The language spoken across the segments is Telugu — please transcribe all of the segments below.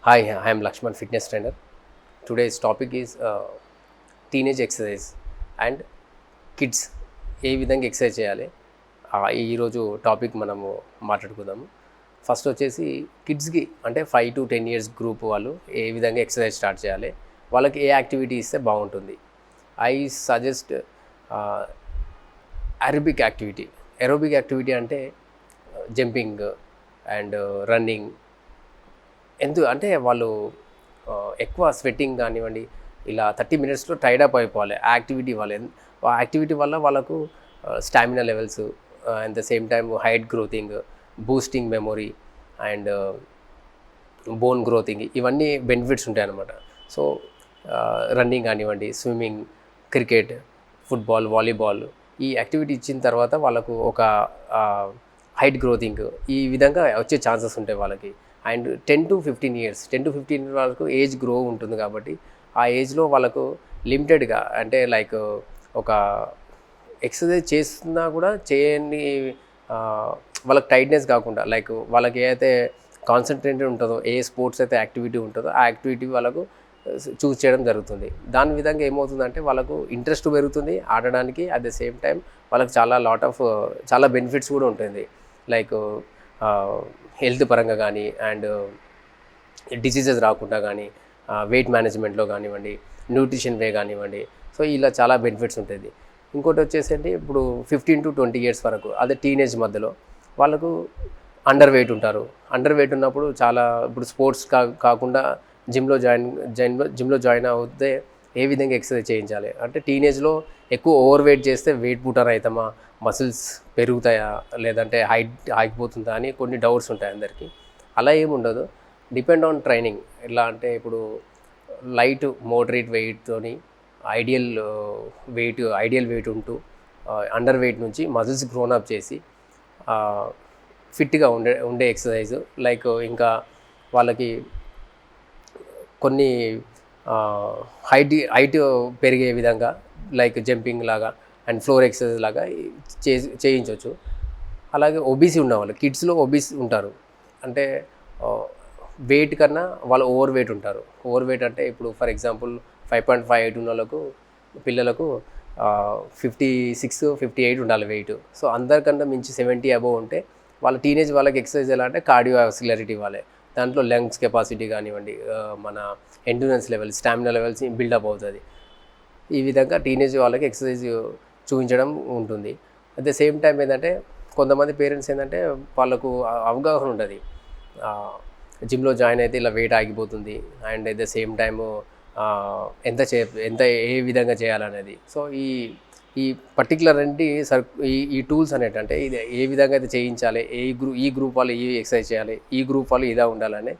Hi, I am Lakshman, fitness trainer. Today's topic is teenage exercise and kids ఏ విధంగా ఎక్సర్సైజ్ చేయాలి ఈరోజు టాపిక్ మనము మాట్లాడుకుందాము. ఫస్ట్ వచ్చేసి కిడ్స్కి అంటే 5 to 10 years గ్రూప్ వాళ్ళు ఏ విధంగా ఎక్సర్సైజ్ స్టార్ట్ చేయాలి, వాళ్ళకి ఏ యాక్టివిటీ ఇస్తే బాగుంటుంది. ఐ సజెస్ట్ ఎరోబిక్ యాక్టివిటీ అంటే జంపింగ్ అండ్ రన్నింగ్. అంటే వాళ్ళు ఎక్కువ స్వెట్టింగ్ కానివ్వండి, ఇలా 30 minutesలో టైడప్ అయిపోవాలి ఆ యాక్టివిటీ వల్ల. ఆ యాక్టివిటీ వల్ల వాళ్ళకు stamina levels at the same time height గ్రోతింగ్, బూస్టింగ్ మెమొరీ అండ్ బోన్ గ్రోతింగ్, ఇవన్నీ బెనిఫిట్స్ ఉంటాయి అన్నమాట. సో రన్నింగ్ కానివ్వండి, స్విమ్మింగ్, క్రికెట్, ఫుట్బాల్, వాలీబాల్, ఈ యాక్టివిటీ ఇచ్చిన తర్వాత వాళ్ళకు ఒక హైట్ గ్రోతింగ్ ఈ విధంగా వచ్చే ఛాన్సెస్ ఉంటాయి వాళ్ళకి. అండ్ 10 to 15 years వరకు ఏజ్ గ్రో ఉంటుంది కాబట్టి ఆ ఏజ్లో వాళ్ళకు లిమిటెడ్గా అంటే లైక్ ఒక ఎక్సర్సైజ్ చేస్తున్నా కూడా చేయని వాళ్ళకి టైట్నెస్ కాకుండా లైక్ వాళ్ళకి ఏదైతే కాన్సన్ట్రేటెడ్ ఉంటుందో, ఏ స్పోర్ట్స్ అయితే యాక్టివిటీ ఉంటుందో ఆ యాక్టివిటీ వాళ్ళకు చూస్ చేయడం జరుగుతుంది. దాని విధంగా ఏమవుతుందంటే వాళ్ళకు ఇంట్రెస్ట్ పెరుగుతుంది ఆడడానికి. అట్ ద సేమ్ టైం వాళ్ళకి చాలా బెనిఫిట్స్ కూడా ఉంటుంది. లైక్ హెల్త్ పరంగా కానీ అండ్ డిసీజెస్ రాకుండా కానీ, వెయిట్ మేనేజ్మెంట్లో కానివ్వండి, న్యూట్రిషన్ వే కానివ్వండి. సో ఇలా చాలా బెనిఫిట్స్ ఉంటుంది. ఇంకోటి వచ్చేసండి ఇప్పుడు 15 to 20 years వరకు అదే టీనేజ్ మధ్యలో వాళ్ళకు అండర్ వెయిట్ ఉంటారు. అండర్ వెయిట్ ఉన్నప్పుడు ఇప్పుడు స్పోర్ట్స్ కాకుండా జిమ్లో జాయిన్ అవుతే ఏ విధంగా ఎక్సర్సైజ్ చేయించాలి అంటే, టీనేజ్లో ఎక్కువ ఓవర్ వెయిట్ చేస్తే వెయిట్ పుటర్ అవుతామా, మసిల్స్ పెరుగుతాయా, లేదంటే హైట్ ఆగిపోతుందా అని కొన్ని డౌట్స్ ఉంటాయి అందరికీ. అలా ఏమి ఉండదు, డిపెండ్ ఆన్ ట్రైనింగ్. ఎలా అంటే ఇప్పుడు లైట్ మోడరేట్ వెయిట్తోని ఐడియల్ వెయిట్ ఉంటూ అండర్ వెయిట్ నుంచి మజిల్స్ గ్రోనప్ చేసి ఫిట్గా ఉండే ఎక్సర్సైజ్. లైక్ ఇంకా వాళ్ళకి కొన్ని హైట్ పెరిగే విధంగా లైక్ జంపింగ్ లాగా అండ్ ఫ్లోర్ ఎక్సర్సైజ్ లాగా చేయించవచ్చు. అలాగే ఒబీసీ ఉన్నవాళ్ళు, కిడ్స్లో ఒబీసీ ఉంటారు అంటే వెయిట్ కన్నా వాళ్ళు ఓవర్ వెయిట్ ఉంటారు. ఓవర్ వెయిట్ అంటే ఇప్పుడు ఫర్ ఎగ్జాంపుల్ 5.5 ఉన్న వాళ్ళకు, పిల్లలకు 56-58 ఉండాలి వెయిట్. సో అందరికన్నా మించి 70 అబోవ్ ఉంటే వాళ్ళ టీనేజ్ వాళ్ళకి ఎక్సర్సైజ్ ఎలా అంటే కార్డియోవాస్కులారిటీ వాళ్ళే. దాంట్లో లంగ్స్ కెపాసిటీ కానివ్వండి, మన endurance level, stamina levels build up అవుతుంది. ఈ విధంగా టీనేజ్ వాళ్ళకి ఎక్సర్సైజ్ చూపించడం ఉంటుంది. అట్ ద సేమ్ టైం ఏంటంటే కొంతమంది పేరెంట్స్ ఏంటంటే వాళ్ళకు అవగాహన ఉంటుంది, జిమ్లో జాయిన్ అయితే ఇలా వెయిట్ ఆగిపోతుంది and at the same time ఎంత ఏ విధంగా చేయాలనేది. సో ఈ పర్టికులర్ ఈ టూల్స్ అనేటంటే ఇది ఏ విధంగా అయితే చేయించాలి, ఈ గ్రూప్ వాళ్ళు ఈ ఎక్సర్సైజ్ చేయాలి, ఈ గ్రూప్ వాళ్ళు ఇదా ఉండాలని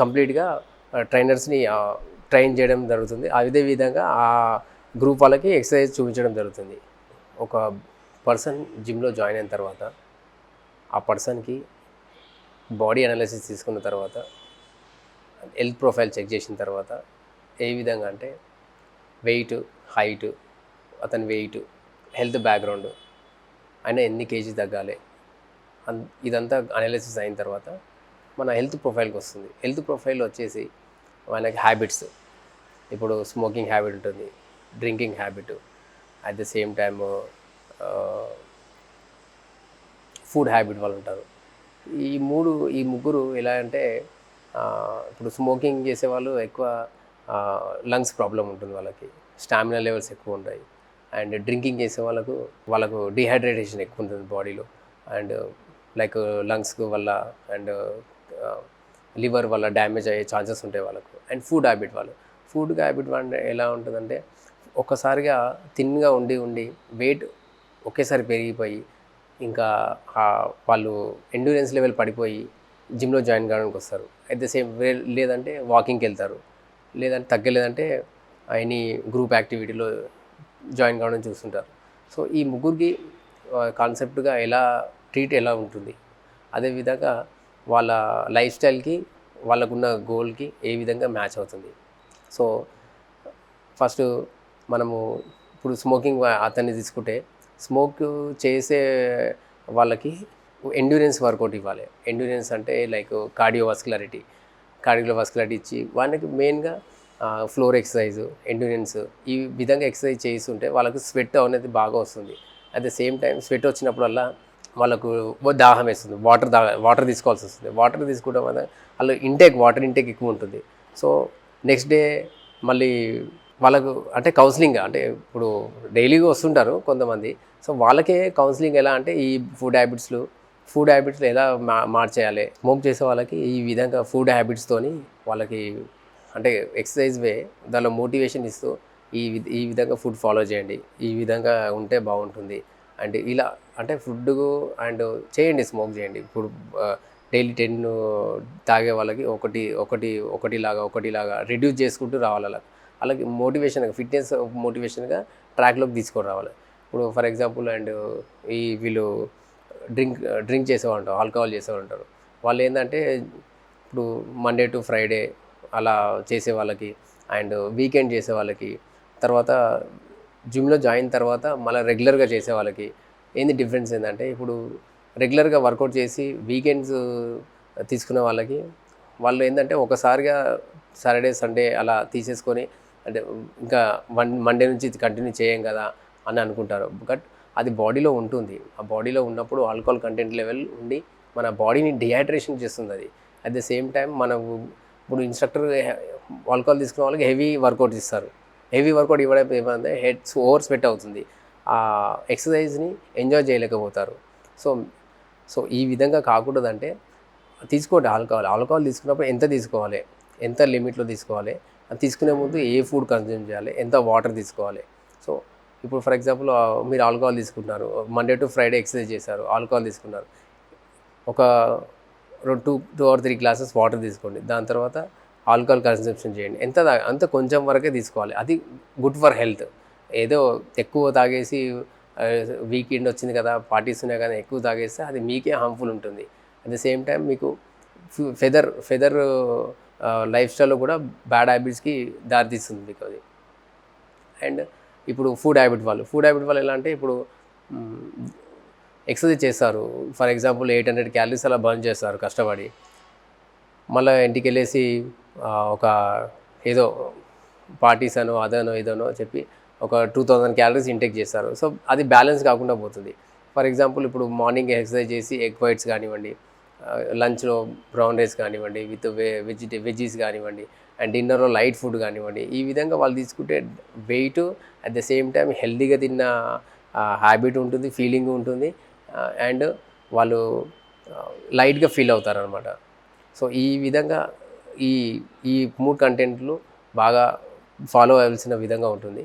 కంప్లీట్గా ట్రైనర్స్ని ట్రైన్ చేయడం జరుగుతుంది. అదే విధంగా ఆ గ్రూప్ వాళ్ళకి ఎక్సర్సైజ్ చూపించడం జరుగుతుంది. ఒక పర్సన్ జిమ్లో జాయిన్ అయిన తర్వాత ఆ పర్సన్కి బాడీ అనాలిసిస్ తీసుకున్న తర్వాత, హెల్త్ ప్రొఫైల్ చెక్ చేసిన తర్వాత ఏ విధంగా అంటే వెయిట్, హైట్, అతని వెయిట్, హెల్త్ బ్యాక్గ్రౌండ్, ఆయన ఎన్ని కేజీ తగ్గాలి, ఇదంతా అనాలిసిస్ అయిన తర్వాత మన హెల్త్ ప్రొఫైల్కి వస్తుంది. హెల్త్ ప్రొఫైల్ వచ్చేసి మనకి హ్యాబిట్స్, ఇప్పుడు స్మోకింగ్ హ్యాబిట్ ఉంటుంది, drinking habit, at the same time food habit వాళ్ళు ఉంటారు. ఈ ముగ్గురు ఎలా అంటే ఇప్పుడు స్మోకింగ్ చేసేవాళ్ళు ఎక్కువ లంగ్స్ ప్రాబ్లం ఉంటుంది వాళ్ళకి, స్టామినా లెవెల్స్ ఎక్కువ ఉంటాయి. అండ్ డ్రింకింగ్ చేసే వాళ్ళకు డిహైడ్రేషన్ ఎక్కువ ఉంటుంది బాడీలో అండ్ లైక్ లంగ్స్ వల్ల అండ్ లివర్ వల్ల డ్యామేజ్ అయ్యే ఛాన్సెస్ ఉంటాయి వాళ్ళకు. అండ్ ఫుడ్ హ్యాబిట్ వాళ్ళు ఎలా ఉంటుందంటే ఒక్కసారిగా థిన్గా ఉండి వెయిట్ ఒకేసారి పెరిగిపోయి ఇంకా వాళ్ళు ఎండ్యూరెన్స్ లెవెల్ పడిపోయి జిమ్లో జాయిన్ కావడానికి వస్తారు. అట్ ద సేమ్ లేదంటే వాకింగ్కి వెళ్తారు, లేదంటే తగ్గలేదంటే ఎనీ గ్రూప్ యాక్టివిటీలో జాయిన్ కావడం చూస్తుంటారు. సో ఈ ముగ్గురికి కాన్సెప్ట్గా ఎలా ఉంటుంది, అదేవిధంగా వాళ్ళ లైఫ్ స్టైల్కి, వాళ్ళకున్న గోల్కి ఏ విధంగా మ్యాచ్ అవుతుంది. సో ఫస్ట్ మనము ఇప్పుడు స్మోకింగ్ అతన్ని తీసుకుంటే, స్మోక్ చేసే వాళ్ళకి ఎండ్యూరెన్స్ వర్కౌట్ ఇవ్వాలి. ఎండ్యూరెన్స్ అంటే లైక్ కార్డియోవాస్కులారిటీ ఇచ్చి వాళ్ళకి మెయిన్గా ఫ్లోర్ ఎక్సర్సైజ్, ఎండ్యూరెన్స్ ఈ విధంగా ఎక్సర్సైజ్ చేస్తుంటే వాళ్ళకు స్వెట్ అనేది బాగా వస్తుంది. At the same time sweat వచ్చినప్పుడల్లా వాళ్ళకు దాహం వేస్తుంది, వాటర్ తీసుకోవాల్సి వస్తుంది. వాటర్ తీసుకోవడం వల్ల వాళ్ళు వాటర్ ఇంటేక్ ఎక్కువ ఉంటుంది. సో నెక్స్ట్ డే మళ్ళీ వాళ్ళకు అంటే కౌన్సిలింగ్ అంటే ఇప్పుడు డైలీగా వస్తుంటారు కొంతమంది. సో వాళ్ళకే కౌన్సిలింగ్ ఎలా అంటే ఈ ఫుడ్ హ్యాబిట్స్లో ఎలా మార్చేయాలి. స్మోక్ చేసే వాళ్ళకి ఈ విధంగా ఫుడ్ హ్యాబిట్స్తోని వాళ్ళకి అంటే ఎక్సర్సైజ్ దానిలో మోటివేషన్ ఇస్తూ ఈ విధంగా ఫుడ్ ఫాలో చేయండి, ఈ విధంగా ఉంటే బాగుంటుంది అండ్ ఇలా అంటే ఫుడ్ అండ్ చేయండి, స్మోక్ చేయండి. ఇప్పుడు డైలీ 10 తాగే వాళ్ళకి ఒకటిలాగా రిడ్యూస్ చేసుకుంటూ రావాలి. అలాగే ఫిట్నెస్ మోటివేషన్గా ట్రాక్లోకి తీసుకొని రావాలి. ఇప్పుడు ఫర్ ఎగ్జాంపుల్ అండ్ వీళ్ళు డ్రింక్ చేసేవాళ్ళు, ఆల్కహాల్ చేసేవాళ్ళు వాళ్ళు ఏంటంటే ఇప్పుడు మండే టు ఫ్రైడే అలా చేసే వాళ్ళకి అండ్ వీకెండ్ చేసే వాళ్ళకి, తర్వాత జిమ్లో జాయిన్ తర్వాత మళ్ళీ రెగ్యులర్గా చేసే వాళ్ళకి డిఫరెన్స్ ఏంటంటే ఇప్పుడు రెగ్యులర్గా వర్కౌట్ చేసి వీకెండ్స్ తీసుకునే వాళ్ళకి వాళ్ళు ఏంటంటే ఒకసారిగా సాటర్డే సండే అలా తీసేసుకొని అంటే ఇంకా మండే నుంచి కంటిన్యూ చేయం కదా అని అనుకుంటారు. బట్ అది బాడీలో ఉంటుంది. ఆ బాడీలో ఉన్నప్పుడు ఆల్కహాల్ కంటెంట్ లెవెల్ ఉండి మన బాడీని డిహైడ్రేషన్ చేస్తుంది అది. అట్ ద సేమ్ టైం మనము ఇప్పుడు ఇన్స్ట్రక్టర్ ఆల్కహాల్ తీసుకునే వాళ్ళకి హెవీ వర్కౌట్ ఇస్తారు. హెవీ వర్కౌట్ ఇవ్వడం ఏమంటే ఓవర్ స్వెట్ అవుతుంది, ఆ ఎక్సర్సైజ్ని ఎంజాయ్ చేయలేకపోతారు. సో ఈ విధంగా కాకూడదంటే తీసుకోండి. ఆల్కహాల్ తీసుకున్నప్పుడు ఎంత తీసుకోవాలి, ఎంత లిమిట్లో తీసుకోవాలి, అది తీసుకునే ముందు ఏ ఫుడ్ కన్జ్యూమ్ చేయాలి, ఎంత వాటర్ తీసుకోవాలి. సో ఇప్పుడు ఫర్ ఎగ్జాంపుల్ మీరు ఆల్కహాల్ తీసుకుంటున్నారు, మండే టు ఫ్రైడే ఎక్సర్సైజ్ చేశారు, ఆల్కహాల్ తీసుకున్నారు, ఒక 2 or 3 గ్లాసెస్ వాటర్ తీసుకోండి. దాని తర్వాత ఆల్కహాల్ కన్సంప్షన్ చేయండి. అంత కొంచెం వరకే తీసుకోవాలి. అది గుడ్ ఫర్ హెల్త్. ఏదో ఎక్కువ తాగేసి వీకెండ్ వచ్చింది కదా, పార్టీస్ ఉన్నాయి కదా, ఎక్కువ తాగేస్తే అది మీకే హార్మ్ఫుల్ ఉంటుంది. అట్ ద సేమ్ టైం మీకు ఫెదర్ లైఫ్ స్టైల్లో కూడా బ్యాడ్ హ్యాబిట్స్కి దారితీస్తుంది మీకు అది. అండ్ ఇప్పుడు ఫుడ్ హ్యాబిట్ వాళ్ళు ఎలా అంటే ఇప్పుడు ఎక్సర్సైజ్ చేస్తారు, ఫర్ ఎగ్జాంపుల్ 800 క్యాలరీస్ అలా బర్న్ చేస్తారు కష్టపడి, మళ్ళీ ఇంటికి వెళ్ళేసి ఒక ఏదో పార్టీస్ అనో అదనో ఇదనో చెప్పి ఒక 2000 క్యాలరీస్ ఇంటేక్ చేస్తారు. సో అది బ్యాలెన్స్ కాకుండా పోతుంది. ఫర్ ఎగ్జాంపుల్ ఇప్పుడు మార్నింగ్ ఎక్సర్సైజ్ చేసి ఎగ్ వైట్స్ కానివ్వండి, లంచ్లో బ్రౌన్ రైస్ కానివ్వండి విత్ వెజ్జీస్ కానివ్వండి, అండ్ డిన్నర్లో లైట్ ఫుడ్ కానివ్వండి, ఈ విధంగా వాళ్ళు తీసుకుంటే weight at the same time హెల్తీగా తిన్న హ్యాబిట్ ఉంటుంది, ఫీలింగ్ ఉంటుంది, అండ్ వాళ్ళు లైట్గా ఫీల్ అవుతారనమాట. సో ఈ విధంగా ఈ 3 కంటెంట్లు బాగా ఫాలో అవ్వాల్సిన విధంగా ఉంటుంది.